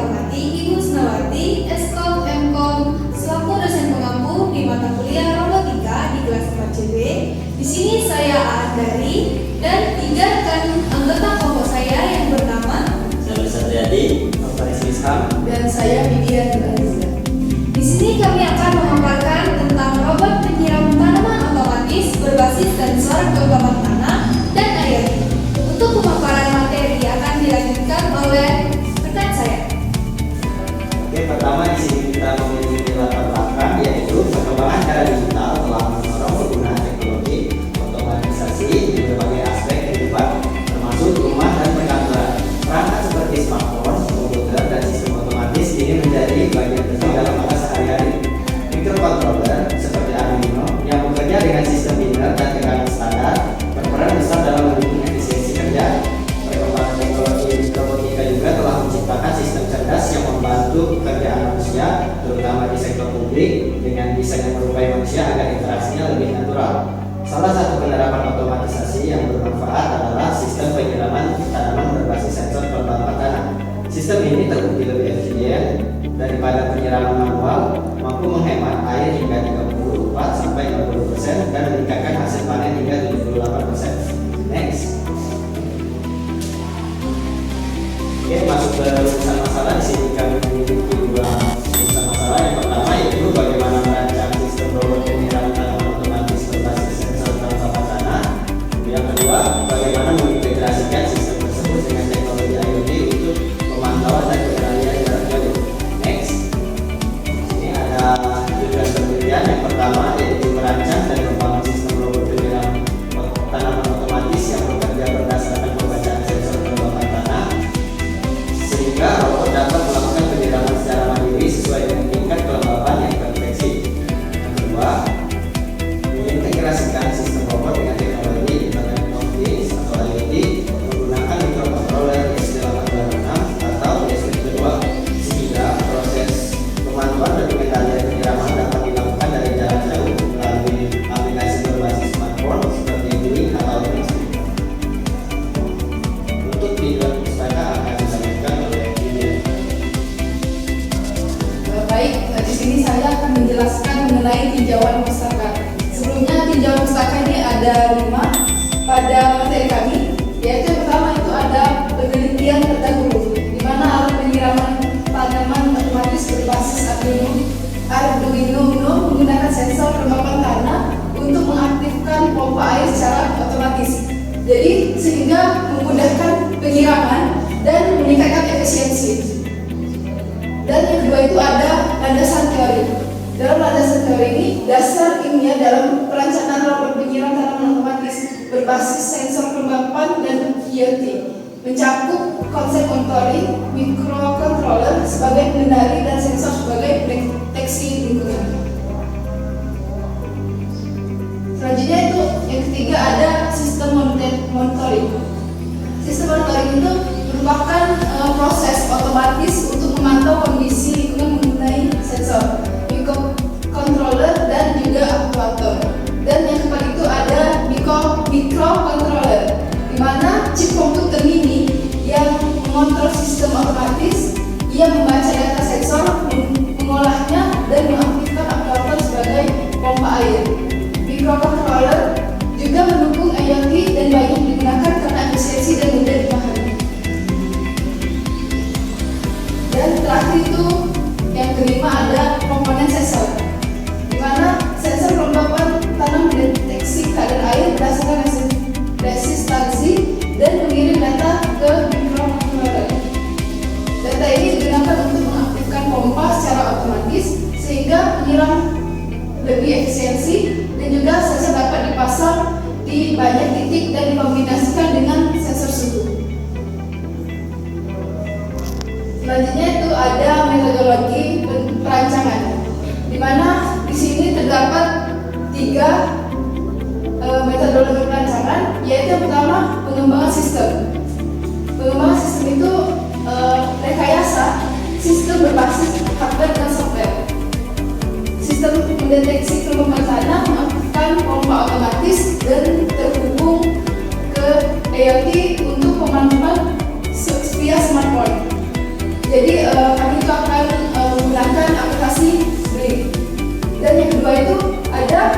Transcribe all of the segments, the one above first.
hormati Ibu Snawati, Eskom Mkom, selaku dosen pengampu di mata kuliah robotika di kelas 4CB. Di sini saya Aandari dan 3 rekan anggota kelompok saya yang bernama Saya Satriadi, Faris Isham, dan saya Widya Nurhaliza. Di sini kami akan memaparkan tentang robot penyiram tanaman otomatis berbasis sensor kelembapan tanah dan air. Untuk pemaparan materi akan dilanjutkan oleh rekan saya. Oke, pertama di sini kita memiliki latar belakang yaitu perkembangan cara digital telah mendorong penggunaan teknologi otomatisasi di berbagai aspek kehidupan, termasuk rumah dan perkantoran. Perangkat seperti smartphone, komputer, dan sistem otomatis ini menjadi bagian penting dalam masa sehari-hari. Microcontroller seperti Arduino yang bekerja dengan sistem biner dan tekanan standar berperan besar dalam mendukung efisiensi kerja. Perkembangan teknologi robotika juga telah menciptakan sistem cerdas yang membantu pekerjaan manusia, terutama di sektor publik, dengan desain yang merupai manusia agar interaksinya lebih natural. Salah satu penerapan otomatisasi yang bermanfaat adalah sistem penyiraman tanaman berbasis sensor kelembapan tanah. Sistem ini terbukti lebih efisien daripada penyiraman manual, mampu menghemat air hingga 34-40% dan meningkatkan hasil panen hingga 78%. Next. Oke, masuk ke rujukan masalah. Di sini kami memiliki 2 rujukan masalah. Yang pertama yaitu bagaimana merancang sistem robot penyiraman tanaman otomatis berbasis sensor kelembapan tanah. Yang kedua, bagaimana mengintegrasikan sistem tersebut dengan teknologi IoT untuk pemantauan dan pengendalian jarak jauh. Next. Ini ada tujuan penelitian. Yang pertama yaitu merancang dan membangun sistem robot penyiraman tanaman otomatis yang bekerja berdasarkan pembacaan sensor kelembapan tanah, sehingga robot dapat melakukan penyiraman secara mandiri sesuai dengan tingkat kelembapan yang terdeteksi. Yang kedua, mengintegrasikan sistem robot dengan teknologi Internet of Things atau IoT menggunakan microcontroller ESP8266 atau ESP2, sehingga proses pemantauan dan pengendalian penyiraman dapat dilakukan dari jarak jauh melalui aplikasi berbasis smartphone seperti Link atau Teams. Untuk video pustaka akan dilanjutkan oleh Widya. Baik, di sini saya akan menjelaskan mengenai tinjauan pustaka. Sebelumnya tinjauan pustaka ini ada 5 pada materi kami, yaitu yang pertama itu ada penelitian terdahulu, di mana alat penyiraman tanaman otomatis berbasis Arduino Uno menggunakan sensor kelembapan tanah untuk mengaktifkan pompa air secara otomatis. Jadi sehingga memudahkan penyiraman dan meningkatkan efisiensi. Dan yang kedua itu ada landasan teori. Dalam landasan teori ini, dasar ilmiah dalam perancangan robot penyiram tanaman otomatis berbasis sensor kelembapan dan IoT, mencakup konsep monitoring, microcontroller sebagai pengendali dan sensor sebagai deteksi lingkungan. Selanjutnya itu yang ketiga ada sistem monitoring. Sistem monitoring itu merupakan proses otomatis untuk memantau kondisi lingkungan menggunakan sensor, microcontroller dan juga aktuator. Dan yang keempat itu ada microcontroller, di mana chip komputer mini yang mengontrol sistem otomatis. Ia membaca data sensor, mengolahnya dan mengaktifkan aktuator sebagai pompa air. Microcontroller juga mendukung IoT dan banyak digunakan karena efisiensi dan mudah dipahami. Dan terakhir itu yang kelima ada komponen sensor, di mana sensor kelembapan tanah mendeteksi kadar air berdasarkan resistansi dan mengirim data ke microcontroller. Data ini digunakan untuk mengaktifkan pompa secara otomatis sehingga penyiram lebih efisiensi, dan juga sensor dapat dipasang di banyak titik dan dikombinasikan dengan sensor suhu. Selanjutnya itu ada metodologi perancangan, di mana di sini terdapat 3 metodologi perancangan, yaitu yang pertama pengembangan sistem. Pengembangan sistem itu rekayasa sistem berbasis hardware dan software. Sistem mendeteksi kelembapan tanah, mengaktifkan pompa otomatis dan terhubung ke IoT untuk pemantauan via smartphone. Jadi kedua itu ada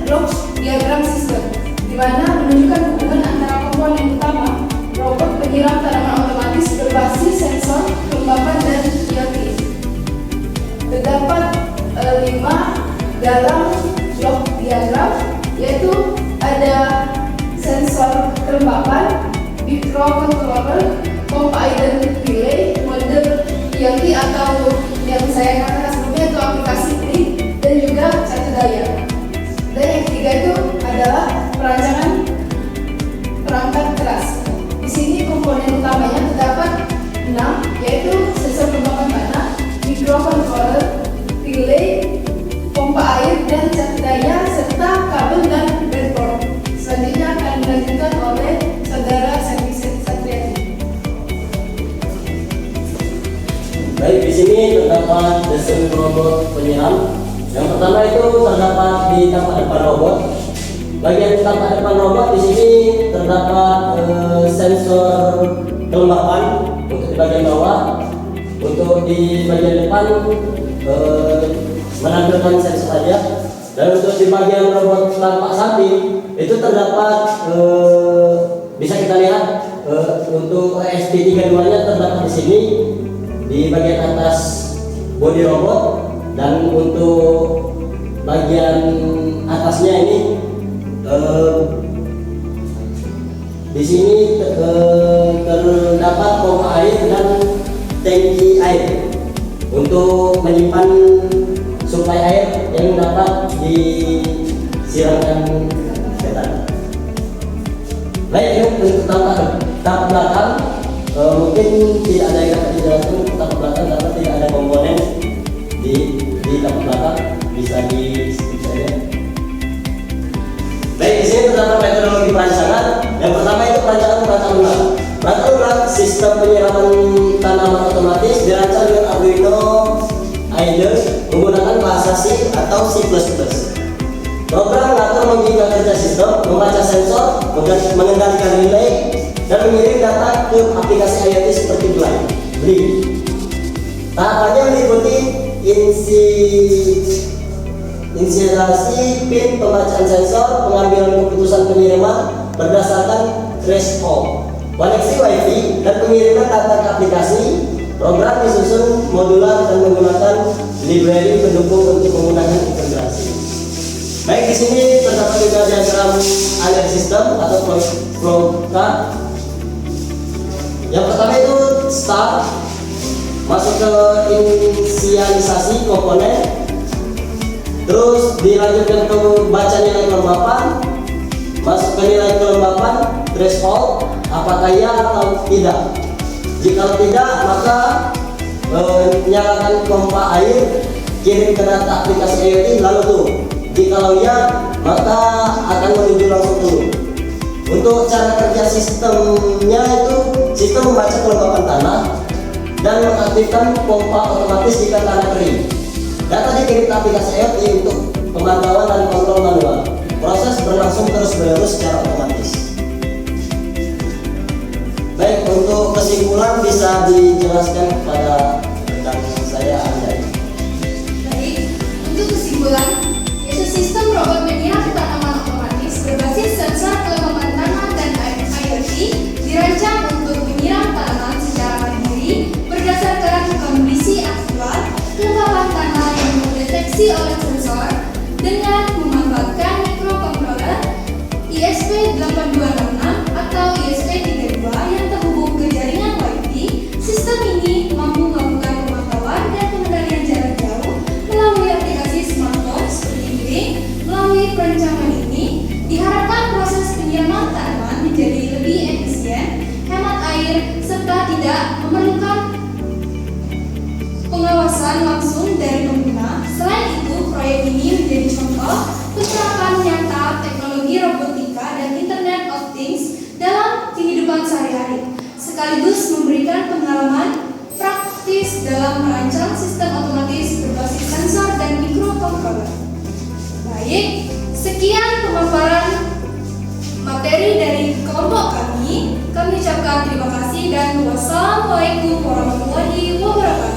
block diagram system, di mana menunjukkan hubungan antara komponen utama robot penyiram tanaman otomatis berbasis sensor, kelembapan, dan IoT. Terdapat 5 dalam blok diagram, yaitu ada sensor kelembapan, microcontroller, pompa air dan relay, model IoT atau yang saya katakan sebelumnya itu aplikasi BRIC, dan juga catur daya. Dan yang ketiga itu adalah perancangan perangkat keras. Di sini komponen utamanya terdapat 6, yaitu sensor kelembapan tanah, microcontroller, relay, pompa air dan catur daya, serta kabel dan breadboard. Selanjutnya akan dilanjutkan oleh saudara Sandy Satriani. Baik, di sini terdapat desain robot penyiram. Yang pertama itu terdapat di tampak depan robot. Bagian tampak depan robot di sini terdapat sensor kelembapan untuk di bagian bawah. Untuk di bagian depan menampilkan sensor saja. Dan untuk di bagian robot tampak samping itu terdapat bisa kita lihat untuk ST32-nya terdapat di sini di bagian atas bodi robot, dan untuk bagian atasnya ini di sini terdapat pompa air dan tangki air untuk menyimpan suplai air yang dapat disiramkan ke tanah. Baik, untuk tampak belakang mungkin tidak ada yang dapat dijelaskan untuk tampak belakang karena tidak ada komponen di tampak belakang, bisa di skip saja. Baik, di sini terdapat metodologi perancangan. Yang pertama itu perancangan ulang. Perancangan ulang sistem penyiraman tanaman otomatis dirancang dengan Arduino IDE menggunakan bahasa C atau C++. Program mengatur logika kerja sistem, membaca sensor, mengendalikan relay, dan mengirim data ke aplikasi IoT seperti BRIC. Tahapannya meliputi inisiasi pin pembacaan sensor, pengambilan keputusan pengiriman berdasarkan threshold, koneksi WiFi, dan pengiriman data ke aplikasi. Program disusun modular dan menggunakan library pendukung untuk menggunakan integrasi. Baik, di sini terdapat juga diagram alert system atau flow chart. Yang pertama itu start, masuk ke inisialisasi komponen, terus dilanjutkan ke baca nilai kelembapan, masuk ke nilai kelembapan, threshold, apakah ya atau tidak. Jika tidak, maka nyalakan pompa air, kirim ke data aplikasi IoT, lalu tuh. Jika ya, maka akan menuju langsung turun. Untuk cara kerja sistemnya itu sistem membaca kelembapan tanah dan mengaktifkan pompa otomatis jika tanah kering. Data dikirim ke aplikasi IoT untuk pemantauan dan kontrol manual. Proses berlangsung terus-menerus secara otomatis. Baik, untuk kesimpulan bisa dijelaskan kepada rekan saya Anjay. Baik, untuk kesimpulan, yaitu sistem robot penyiram tanaman otomatis berbasis sensor kelembapan tanah dan IoT dirancang untuk menyiram tanaman secara mandiri berdasarkan kondisi aktual kelembapan tanah yang dideteksi oleh sensor dengan memanfaatkan microcontroller ESP8266 atau ESP32 yang terhubung ke jaringan WiFi. Sistem ini mampu melakukan pemantauan dan pengendalian jarak jauh melalui aplikasi smartphone seperti BRIC. Melalui perencanaan ini, diharapkan proses penyiraman tanaman menjadi lebih efisien, hemat air, serta tidak memerlukan pengawasan langsung dari pengguna. Selain itu, proyek ini menjadi contoh penerapan nyata teknologi robotika dan Internet of Things dalam kehidupan sehari-hari, sekaligus memberikan pengalaman praktis dalam merancang sistem otomatis berbasis sensor dan microcontroller. Baik, sekian pemaparan materi dari kelompok kami. Kami ucapkan terima kasih dan wassalamualaikum warahmatullahi wabarakatuh.